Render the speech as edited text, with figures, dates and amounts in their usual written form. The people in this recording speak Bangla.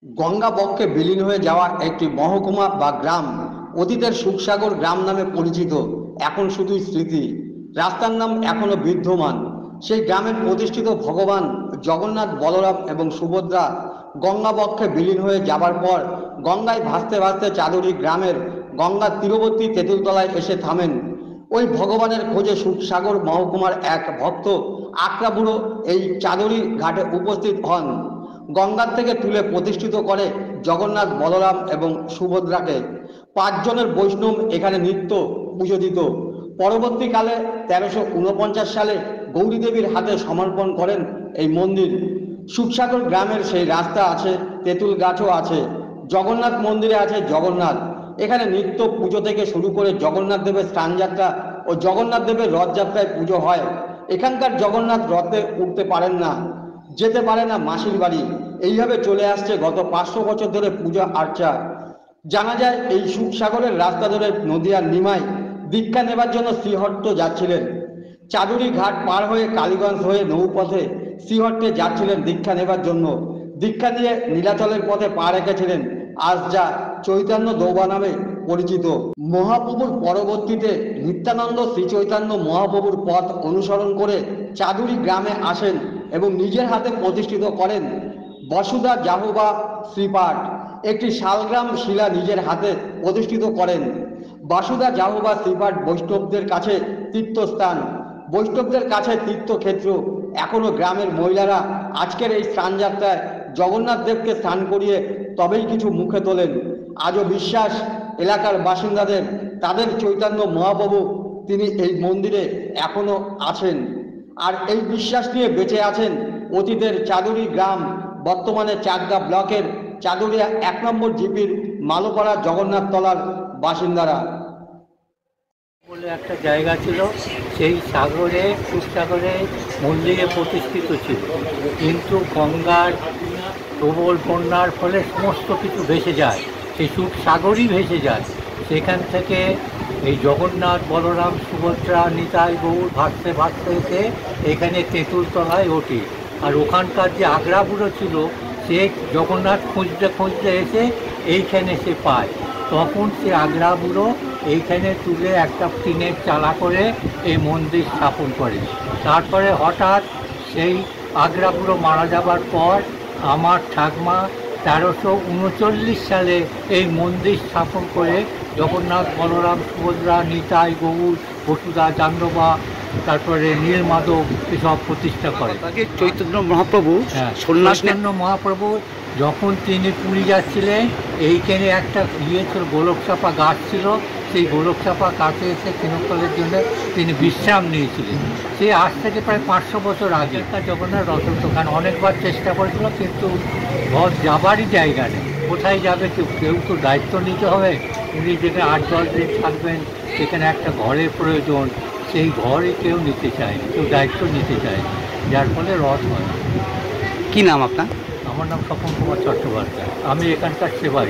গঙ্গা বক্ষে বিলীন হয়ে যাওয়া একটি মহকুমা বা গ্রাম, অতীতের সুখসাগর গ্রাম নামে পরিচিত, এখন শুধুই স্মৃতি। রাস্তার নাম এখনো বিদ্যমান। সেই গ্রামের প্রতিষ্ঠিত ভগবান জগন্নাথ, বলরাম এবং সুভদ্রা গঙ্গা বক্ষে বিলীন হয়ে যাবার পর গঙ্গায় ভাসতে ভাসতে চাদুরি গ্রামের গঙ্গার তীরবর্তী তেঁতুলতলায় এসে থামেন। ওই ভগবানের খোঁজে সুখসাগর মহকুমার এক ভক্ত আকরা বুড়ো এই চাদুরি ঘাটে উপস্থিত হন। গঙ্গার থেকে তুলে প্রতিষ্ঠিত করে জগন্নাথ, বলরাম এবং সুভদ্রাকে। পাঁচজনের বৈষ্ণব এখানে নিত্য পুজো দিত। পরবর্তীকালে 1349 সালে গৌরী দেবীর হাতে সমর্পণ করেন এই মন্দির। সুখসাগর গ্রামের সেই রাস্তা আছে, তেঁতুল গাছও আছে, জগন্নাথ মন্দিরে আছে জগন্নাথ। এখানে নিত্য পুজো থেকে শুরু করে জগন্নাথ দেবের স্নানযাত্রা ও জগন্নাথ দেবের রথযাত্রায় পুজো হয়। এখানকার জগন্নাথ রথে উঠতে পারেন না, যেতে পারে না মাসির বাড়ি। এইভাবে চলে আসছে গত 500 বছর ধরে পূজা আর্চা। জানা যায় এই সুখসাগরের রাস্তা ধরে নদিয়ার নিমাই দীক্ষা নেবার জন্য শ্রীহট্ট যাচ্ছিলেন। চাদুরি ঘাট পার হয়ে কালীগঞ্জ হয়ে নৌপথে শ্রীহট্টে যাচ্ছিলেন দীক্ষা নেবার জন্য। দীক্ষা নিয়ে নীলাচলের পথে পা রেখেছিলেন, আজ যা চৈতন্য দৌবা নামে পরিচিত। মহাপ্রভুর পরবর্তীতে নিত্যানন্দ শ্রী চৈতন্য মহাপ্রভুর পথ অনুসরণ করে চাদুরি গ্রামে আসেন এবং নিজের হাতে প্রতিষ্ঠিত করেন বসুধা জাহ্নবা শ্রীপাঠ। একটি শালগ্রাম শিলা নিজের হাতে প্রতিষ্ঠিত করেন। বাসুদা জাহ্নবা শ্রীপাঠ বৈষ্ণবদের কাছে তীর্থস্থান, বৈষ্ণবদের কাছে তীর্থক্ষেত্র। এখনো গ্রামের মহিলারা আজকের এই স্নানযাত্রায় জগন্নাথ দেবকে স্নান করিয়ে তবেই কিছু মুখে তোলেন। আজও বিশ্বাস এলাকার বাসিন্দাদের, তাদের চৈতন্য মহাপ্রভু তিনি এই মন্দিরে এখনো আছেন। আর এই বিশ্বাস নিয়ে বেঁচে আছেন অতীতের চাদুরি গ্রাম, বর্তমানে চাকদা ব্লকের চাদুরিয়া 1 নম্বর জিপির মালোপাড়া জগন্নাথ তলার বাসিন্দারা। বলে একটা জায়গা ছিল, সেই সাগরে সুখসাগরে মন্দিরে প্রতিষ্ঠিত ছিল, কিন্তু গঙ্গার প্রবল বন্যার ফলে সমস্ত কিছু ভেসে যায়, সেই সুখসাগরই ভেসে যায়। সেখান থেকে এই জগন্নাথ, বলরাম, সুভদ্রা, নিতাই গৌর ভাসতে ভাসতে এসে এখানে তেঁতুলতলায় ওঠে। আর ওখানকার যে আগরা বুড়ো ছিল, সে জগন্নাথ খুঁজতে খুঁজতে এসে এইখানে সে পায়। তখন সে আগরা বুড়ো এইখানে তুলে একটা টিনের চালা করে এই মন্দির স্থাপন করে। তারপরে হঠাৎ সেই আগরা বুড়ো মারা যাবার পর আমার ঠাকমা 1339 সালে এই মন্দির স্থাপন করে জগন্নাথ, বলরাম, সুভদ্রা, নিতাই গৌর, বসুধা জাহ্নবা, তারপরে নীলমাধব এসব প্রতিষ্ঠা করে। চৈতন্য মহাপ্রভু চৈতন্য মহাপ্রভু যখন তিনি পুরী যাচ্ছিলেন, এইখানে একটা ছিল, গোলকচাপা গাছ ছিল। সেই গোলকচাপা গাছে এসে তৃণকালের জন্য তিনি বিশ্রাম নিয়েছিলেন। সে আজ থেকে প্রায় 500 বছর আগে। একটা জগন্নাথ রথের দোকান অনেকবার চেষ্টা করেছিল, কিন্তু রথ যাবারই জায়গা নেই। কোথায় যাবে কেউ তো দায়িত্ব নিতে হবে। উনি যেখানে 8-10 দিন থাকবেন, সেখানে একটা ঘরের প্রয়োজন, সেই ঘরে কেউ নিতে চায়নি, কেউ দায়িত্ব নিতে চায়নি, যার ফলে রথ হয়। কি নাম আপনার? আমার নাম স্বপন কুমার চট্টোপাধ্যায়, আমি এখানকার সেবাই।